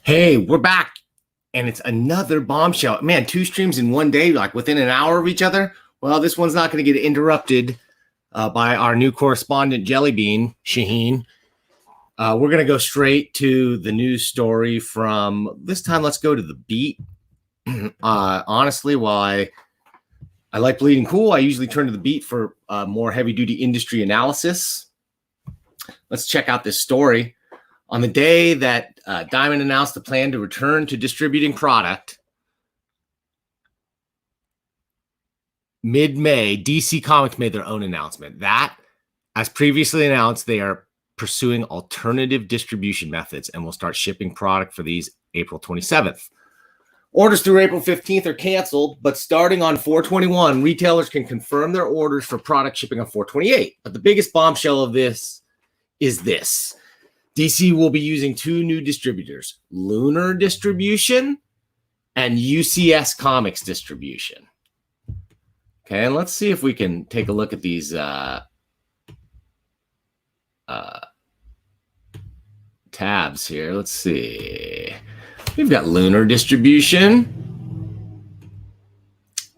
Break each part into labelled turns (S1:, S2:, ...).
S1: Hey, we're back, and it's another bombshell. Man, two streams in one day, like within an hour of each other. Well, this one's not going to get interrupted by our new correspondent, Jellybean, Shaheen. We're going to go straight to the news story from this time. Let's go to the beat. Honestly, while I like Bleeding Cool, I usually turn to the beat for more heavy-duty industry analysis. Let's check out this story. On the day that Diamond announced the plan to return to distributing product, mid-May, DC Comics made their own announcement. That, as previously announced, they are pursuing alternative distribution methods and will start shipping product for these April 27th. Orders through April 15th are canceled, but starting on 4/21, retailers can confirm their orders for product shipping on 4/28. But the biggest bombshell of this is this. DC will be using two new distributors, Lunar Distribution and UCS Comics Distribution. Okay, and let's see if we can take a look at these tabs here. Let's see. We've got Lunar Distribution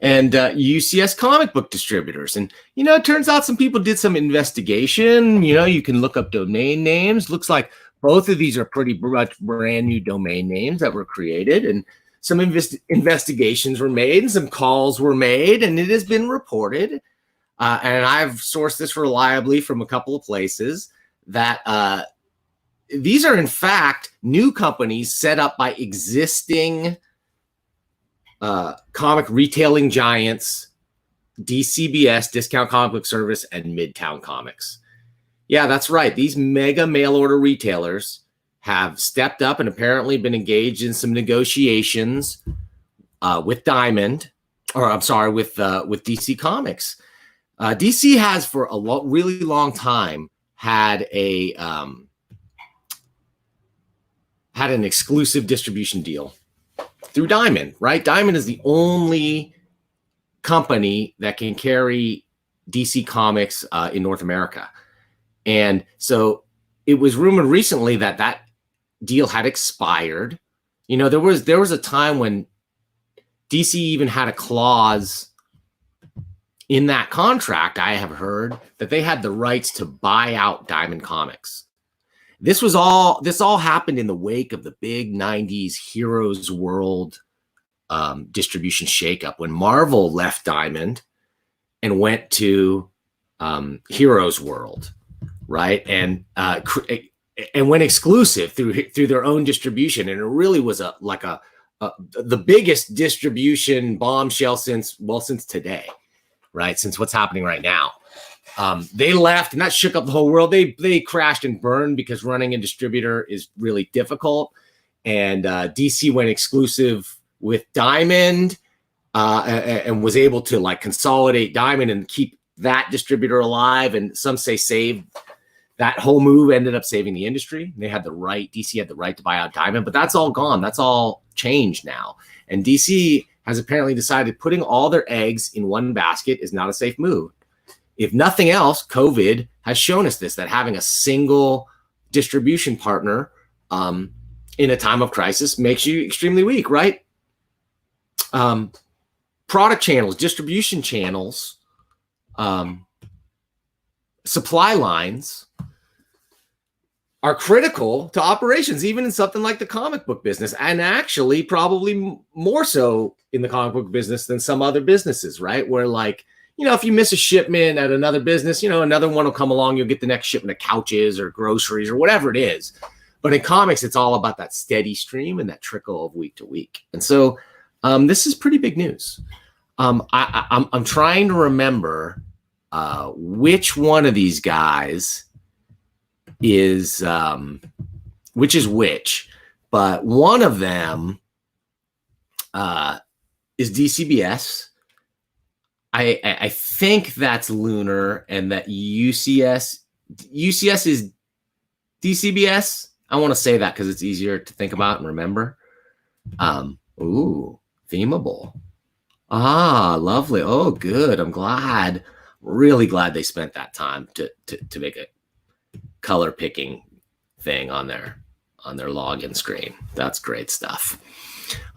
S1: and UCS Comic Book Distributors. And, you know, it turns out some people did some investigation. You know, you can look up domain names. Looks like both of these are pretty much brand new domain names that were created. And some investigations were made and some calls were made. And it has been reported, and I've sourced this reliably from a couple of places, that these are, in fact, new companies set up by existing comic retailing giants, DCBS, Discount Comic Book Service, and Midtown Comics. Yeah, that's right. These mega mail order retailers have stepped up and apparently been engaged in some negotiations with Diamond, or I'm sorry, with DC Comics. DC has for a really long time had an exclusive distribution deal through Diamond, right? Diamond is the only company that can carry DC Comics in North America. And so it was rumored recently that that deal had expired. You know, there was a time when DC even had a clause in that contract, I have heard, that they had the rights to buy out Diamond Comics. This all happened in the wake of the big 90s Heroes World distribution shakeup, when Marvel left Diamond and went to Heroes World, right? And went exclusive through their own distribution. And it really was the biggest distribution bombshell since today, right? Since what's happening right now. They left, and that shook up the whole world. They crashed and burned because running a distributor is really difficult. And DC went exclusive with Diamond and was able to like consolidate Diamond and keep that distributor alive. And some say saved that whole move, ended up saving the industry. They had the right, DC had the right to buy out Diamond, but that's all gone. That's all changed now. And DC has apparently decided putting all their eggs in one basket is not a safe move. If nothing else, COVID has shown us this, that having a single distribution partner in a time of crisis makes you extremely weak, right? Product channels, distribution channels, supply lines are critical to operations, even in something like the comic book business, and actually probably more so in the comic book business than some other businesses, right? Where, like, you know, if you miss a shipment at another business, you know, another one will come along. You'll get the next shipment of couches or groceries or whatever it is. But in comics, it's all about that steady stream and that trickle of week to week. And so this is pretty big news. I'm trying to remember which one of these guys is which, but one of them is DCBS. I think that's Lunar, and that UCS is DCBS. I want to say that because it's easier to think about and remember. Ooh, themable. Ah, lovely. Oh, good. I'm glad. Really glad they spent that time to make a color picking thing on there. on their login screen. That's great stuff.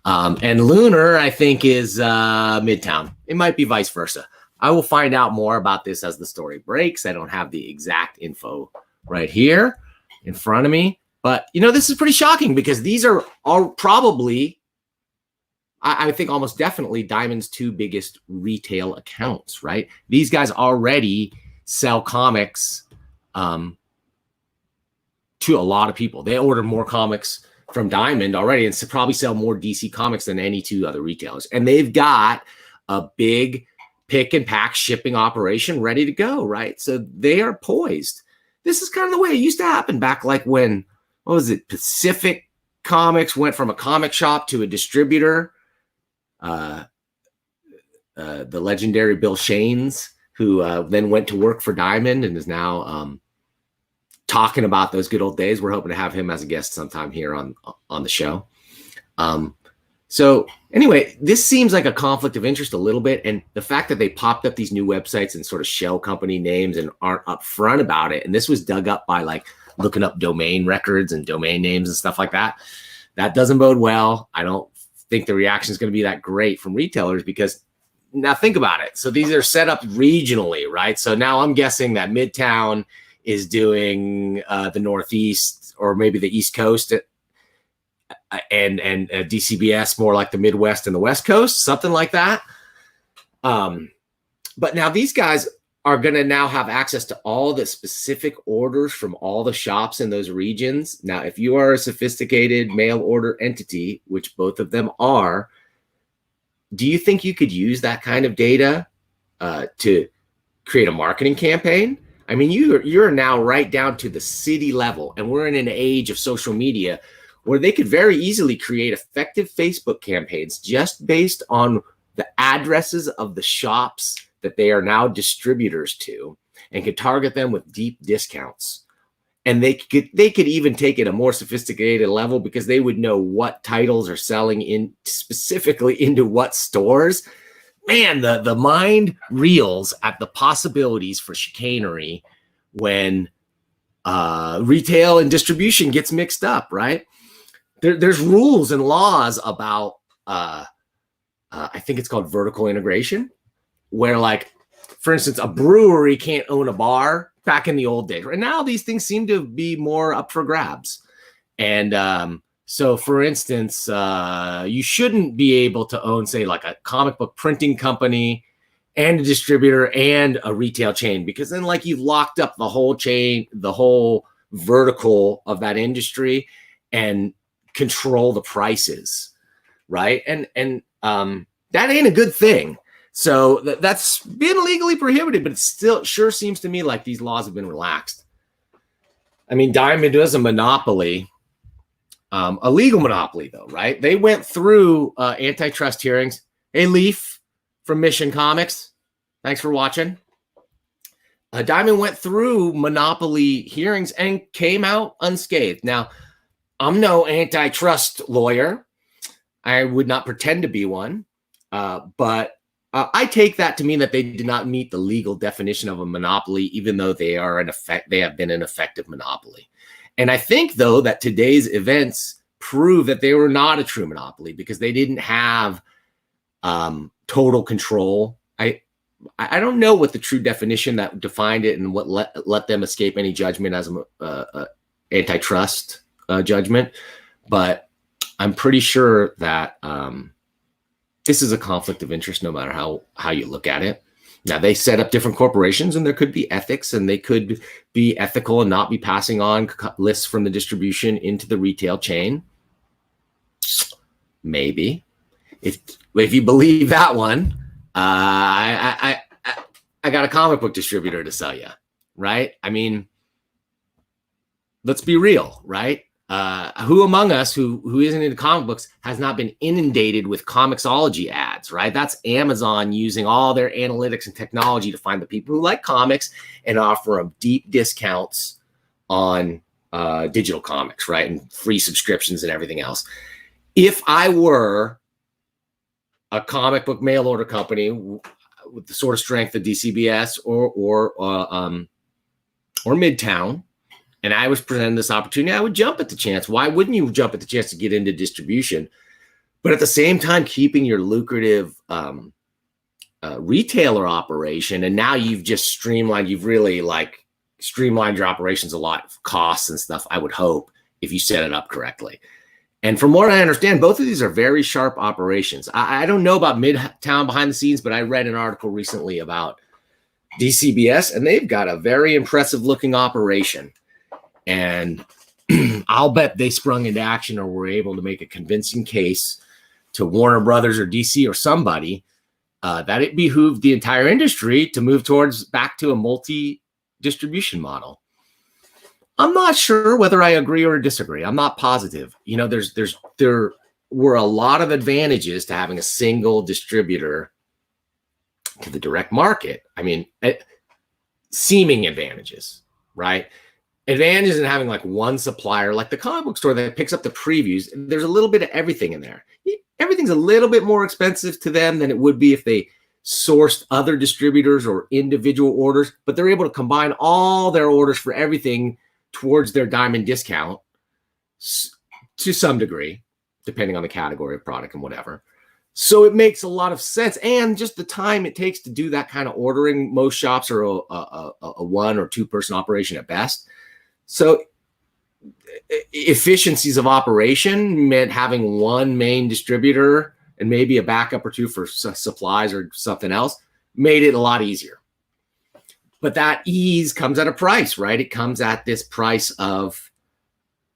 S1: And Lunar, I think, is Midtown. It might be vice versa. I will find out more about this as the story breaks. I don't have the exact info right here in front of me. But, this is pretty shocking because these are all probably, I think almost definitely, Diamond's two biggest retail accounts, right? These guys already sell comics to a lot of people. They order more comics from Diamond already and probably sell more DC comics than any two other retailers. And they've got a big pick and pack shipping operation ready to go, right? So they are poised. This is kind of the way it used to happen back like when, what was it, Pacific Comics went from a comic shop to a distributor. The legendary Bill Shanes, who then went to work for Diamond and is now talking about those good old days. We're hoping to have him as a guest sometime here on the show. So anyway, this seems like a conflict of interest a little bit. And the fact that they popped up these new websites and sort of shell company names and aren't upfront about it. And this was dug up by like looking up domain records and domain names and stuff like that. That doesn't bode well. I don't think the reaction is going to be that great from retailers because now think about it. So these are set up regionally, right? So now I'm guessing that Midtown is doing the Northeast or maybe the East Coast and DCBS more like the Midwest and the West Coast, something like that. But now these guys are going to now have access to all the specific orders from all the shops in those regions. Now, if you are a sophisticated mail order entity, which both of them are, do you think you could use that kind of data to create a marketing campaign? I mean, you're now right down to the city level, and we're in an age of social media where they could very easily create effective Facebook campaigns just based on the addresses of the shops that they are now distributors to, and could target them with deep discounts. And they could even take it a more sophisticated level because they would know what titles are selling in specifically into what stores. Man, the mind reels at the possibilities for chicanery when retail and distribution gets mixed up, right? There's rules and laws about, I think it's called vertical integration, where like, for instance, a brewery can't own a bar back in the old days. Right now, these things seem to be more up for grabs. And so, for instance, you shouldn't be able to own, say, like a comic book printing company and a distributor and a retail chain, because then like you've locked up the whole chain, the whole vertical of that industry and control the prices, right? And that ain't a good thing. So that's been legally prohibited, but it still sure seems to me like these laws have been relaxed. I mean, Diamond was a monopoly, a legal monopoly though, right? They went through antitrust hearings. Hey, Leaf from Mission Comics, thanks for watching. Diamond went through monopoly hearings and came out unscathed. Now, I'm no antitrust lawyer. I would not pretend to be one, but I take that to mean that they did not meet the legal definition of a monopoly, even though they have been an effective monopoly. And I think, though, that today's events prove that they were not a true monopoly because they didn't have total control. I don't know what the true definition that defined it and what let them escape any judgment as an antitrust judgment, but I'm pretty sure that this is a conflict of interest no matter how you look at it. Now, they set up different corporations and there could be ethics and they could be ethical and not be passing on lists from the distribution into the retail chain. Maybe. If you believe that one, I got a comic book distributor to sell you, right? I mean, let's be real, right? Who among us who isn't into comic books has not been inundated with Comixology ads, right? That's Amazon using all their analytics and technology to find the people who like comics and offer them deep discounts on digital comics, right? And free subscriptions and everything else. If I were a comic book mail order company with the sort of strength of DCBS or Midtown, and I was presented this opportunity, I would jump at the chance. Why wouldn't you jump at the chance to get into distribution? But at the same time, keeping your lucrative retailer operation. And now you've just streamlined, you've really like streamlined your operations a lot of costs and stuff, I would hope, if you set it up correctly. And from what I understand, both of these are very sharp operations. I don't know about Midtown behind the scenes, but I read an article recently about DCBS, and they've got a very impressive looking operation. And I'll bet they sprung into action or were able to make a convincing case to Warner Brothers or DC or somebody that it behooved the entire industry to move towards back to a multi-distribution model. I'm not sure whether I agree or disagree. I'm not positive. You know, there were a lot of advantages to having a single distributor to the direct market. I mean, seeming advantages, right? Advantages in having like one supplier, like the comic book store that picks up the previews. There's a little bit of everything in there. Everything's a little bit more expensive to them than it would be if they sourced other distributors or individual orders, but they're able to combine all their orders for everything towards their diamond discount to some degree, depending on the category of product and whatever. So it makes a lot of sense. And just the time it takes to do that kind of ordering, most shops are a 1 or 2 person operation at best. So efficiencies of operation meant having one main distributor and maybe a backup or 2 for supplies or something else made it a lot easier. But that ease comes at a price, right? It comes at this price of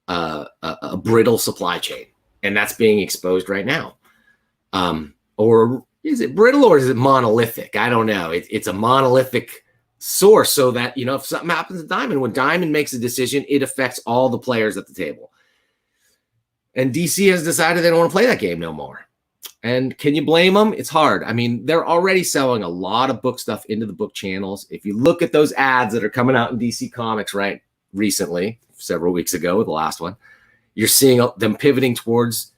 S1: a brittle supply chain, and that's being exposed right now. Or is it brittle or is it monolithic? I don't know. It's a monolithic source, so that, you know, if something happens to Diamond, when Diamond makes a decision, it affects all the players at the table. And DC has decided they don't want to play that game no more. And can you blame them? It's hard. I mean, they're already selling a lot of book stuff into the book channels. If you look at those ads that are coming out in DC Comics right recently, several weeks ago, the last one, you're seeing them pivoting towards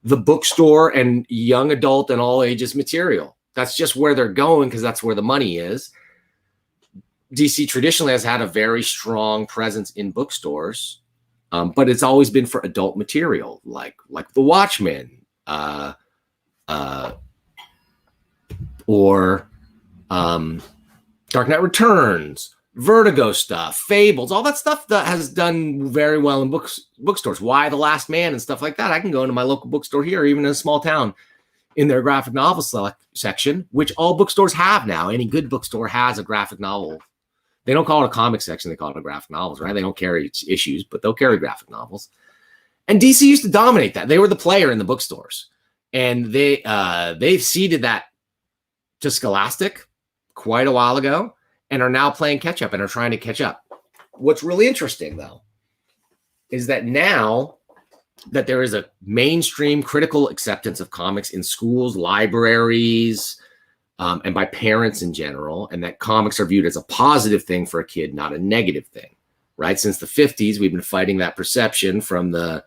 S1: the bookstore and young adult and all ages material. That's just where they're going because that's where the money is. DC traditionally has had a very strong presence in bookstores, but it's always been for adult material, like The Watchmen, or Dark Knight Returns, Vertigo stuff, Fables, all that stuff that has done very well in bookstores. Why the Last Man and stuff like that. I can go into my local bookstore here, even in a small town, in their graphic novel section, which all bookstores have now. Any good bookstore has a graphic novel. They don't call it a comic section. They call it a graphic novels, right? They don't carry issues, but they'll carry graphic novels. And DC used to dominate that. They were the player in the bookstores. And they've ceded that to Scholastic quite a while ago and are now playing catch up and are trying to catch up. What's really interesting, though, is that now that there is a mainstream critical acceptance of comics in schools, libraries, and by parents in general, and that comics are viewed as a positive thing for a kid, not a negative thing, right? Since the 50s, we've been fighting that perception from the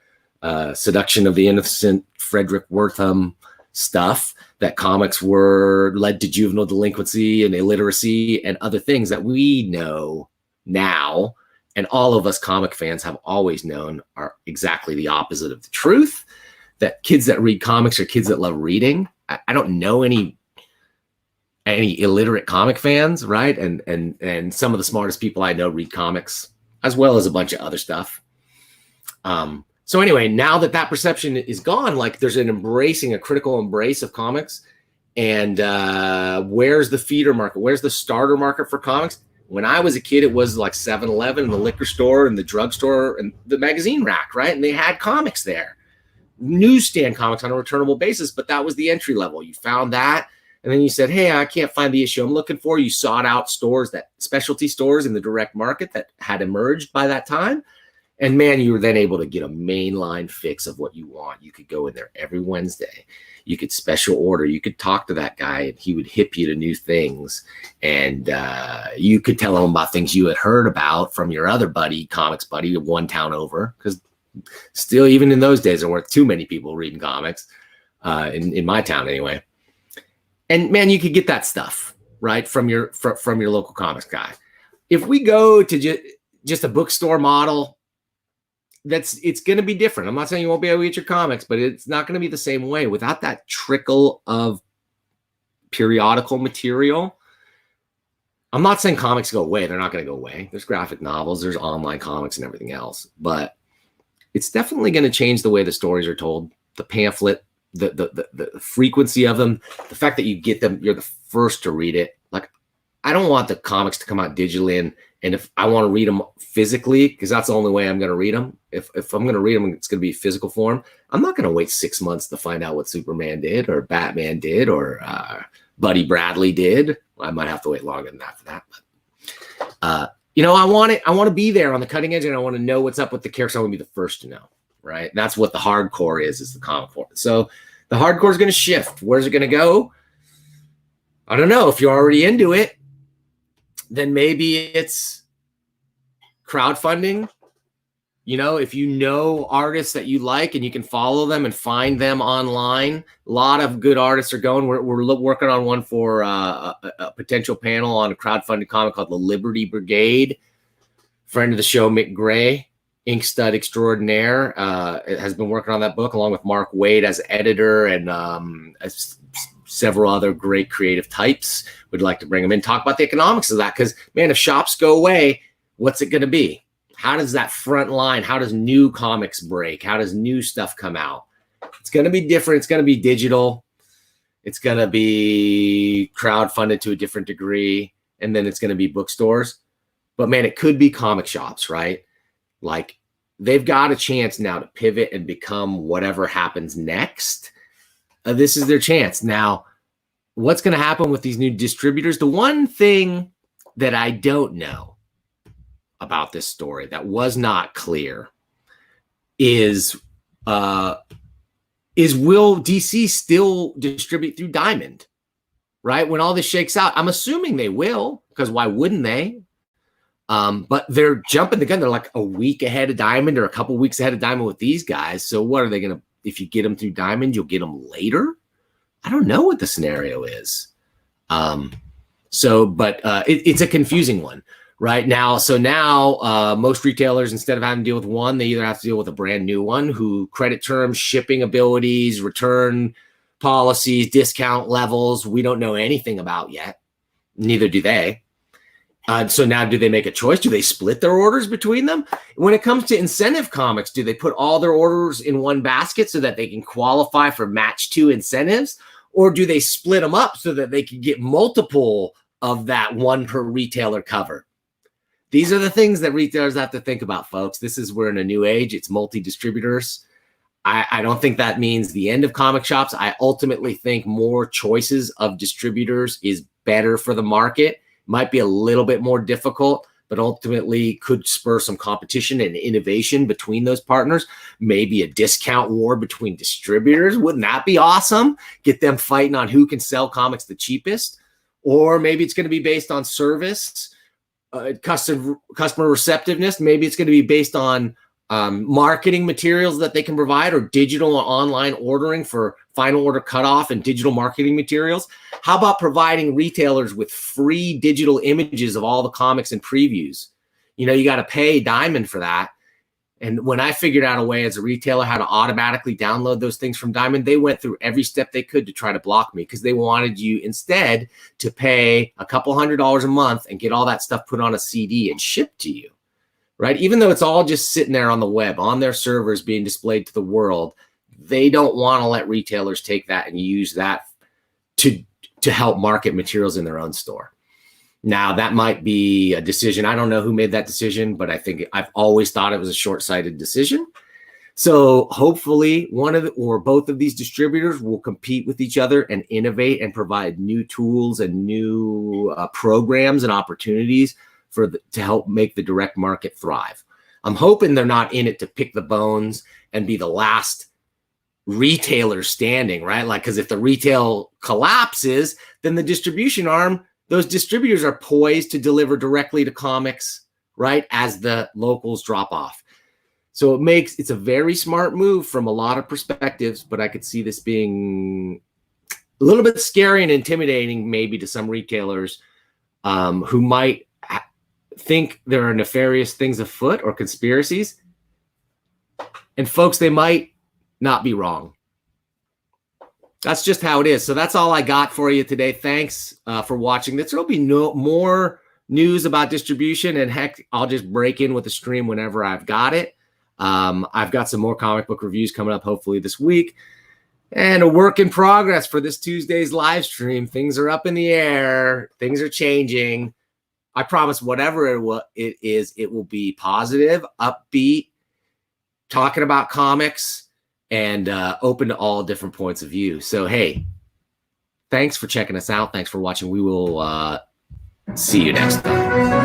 S1: Seduction of the Innocent, Frederick Wertham stuff, that comics were led to juvenile delinquency and illiteracy and other things that we know now, and all of us comic fans have always known are exactly the opposite of the truth, that kids that read comics are kids that love reading. I don't know any illiterate comic fans, right? And some of the smartest people I know read comics, as well as a bunch of other stuff. So anyway, now that perception is gone, like there's a critical embrace of comics. And where's the feeder market? Where's the starter market for comics? When I was a kid, it was like 7-Eleven and the liquor store and the drugstore and the magazine rack, right? And they had comics there. Newsstand comics on a returnable basis, but that was the entry level. You found that, and then you said, hey, I can't find the issue I'm looking for. You sought out specialty stores in the direct market that had emerged by that time. And man, you were then able to get a mainline fix of what you want. You could go in there every Wednesday. You could special order. You could talk to that guy and he would hip you to new things. And you could tell him about things you had heard about from your other comics buddy, one town over. Because still, even in those days, there weren't too many people reading comics in my town anyway. And man, you could get that stuff, right, from your local comics guy. If we go to just a bookstore model, it's going to be different. I'm not saying you won't be able to get your comics, but it's not going to be the same way without that trickle of periodical material. I'm not saying comics go away. They're not going to go away. There's graphic novels, there's online comics and everything else, but it's definitely going to change the way the stories are told, the pamphlet, the frequency of them, the fact that you get them, you're the first to read it. Like, I don't want the comics to come out digitally, and if I want to read them physically, because that's the only way I'm going to read them. If I'm going to read them, it's going to be physical form. I'm not going to wait 6 months to find out what Superman did or Batman did or Buddy Bradley did. I might have to wait longer than that for that. But, I want to be there on the cutting edge, and I want to know what's up with the characters. I want to be the first to know, right? And that's what the hardcore is the comic form. So the hardcore is going to shift. Where's it going to go? I don't know. If you're already into it, then maybe it's crowdfunding. If you know artists that you like and you can follow them and find them online, a lot of good artists are going. We're working on one for a potential panel on a crowdfunded comic called The Liberty Brigade. Friend of the show, Mick Gray, ink stud extraordinaire, has been working on that book along with Mark Wade as editor and several other great creative types. We'd like to bring them in, talk about the economics of that. Because, man, if shops go away, what's it going to be? How does that front line, how does new comics break? How does new stuff come out? It's going to be different. It's going to be digital. It's going to be crowdfunded to a different degree. And then it's going to be bookstores. But, man, it could be comic shops, right? Like, they've got a chance now to pivot and become whatever happens next. This is their chance. Now, what's going to happen with these new distributors? The one thing that I don't know about this story that was not clear is will DC still distribute through Diamond, right? When all this shakes out, I'm assuming they will, because why wouldn't they? But they're jumping the gun. They're like a week ahead of Diamond or a couple weeks ahead of Diamond with these guys. So what are they going to, if you get them through Diamond, you'll get them later? I don't know what the scenario is. It's a confusing one. Right now, most retailers, instead of having to deal with one, they either have to deal with a brand new one who credit terms, shipping abilities, return policies, discount levels, we don't know anything about yet. Neither do they. So now do they make a choice? Do they split their orders between them? When it comes to incentive comics, do they put all their orders in one basket so that they can qualify for match 2 incentives? Or do they split them up so that they can get multiple of that one per retailer covered? These are the things that retailers have to think about, folks. We're in a new age. It's multi-distributors. I don't think that means the end of comic shops. I ultimately think more choices of distributors is better for the market. Might be a little bit more difficult, but ultimately could spur some competition and innovation between those partners. Maybe a discount war between distributors. Wouldn't that be awesome? Get them fighting on who can sell comics the cheapest. Or maybe it's going to be based on service, customer receptiveness. Maybe it's going to be based on marketing materials that they can provide, or digital or online ordering for final order cutoff and digital marketing materials. How about providing retailers with free digital images of all the comics and previews? You got to pay Diamond for that. And when I figured out a way as a retailer how to automatically download those things from Diamond, they went through every step they could to try to block me, because they wanted you instead to pay a couple $100s a month and get all that stuff put on a CD and shipped to you, right? Even though it's all just sitting there on the web, on their servers being displayed to the world, they don't want to let retailers take that and use that to help market materials in their own store. Now, that might be a decision. I don't know who made that decision, but I think I've always thought it was a short-sighted decision. So hopefully one of or both of these distributors will compete with each other and innovate and provide new tools and new programs and opportunities to help make the direct market thrive. I'm hoping they're not in it to pick the bones and be the last retailer standing, right? Like, because if the retail collapses, then the distribution arm, those distributors are poised to deliver directly to comics, right, as the locals drop off. So it's a very smart move from a lot of perspectives, but I could see this being a little bit scary and intimidating maybe to some retailers who might think there are nefarious things afoot or conspiracies. And folks, they might not be wrong. That's just how it is. So that's all I got for you today. Thanks for watching. There'll be more news about distribution, and heck, I'll just break in with the stream whenever I've got it. I've got some more comic book reviews coming up hopefully this week, and a work in progress for this Tuesday's live stream. Things are up in the air. Things are changing. I promise whatever it is, it will be positive, upbeat, talking about comics, and open to all different points of view. So, hey, thanks for checking us out. Thanks for watching. We will see you next time.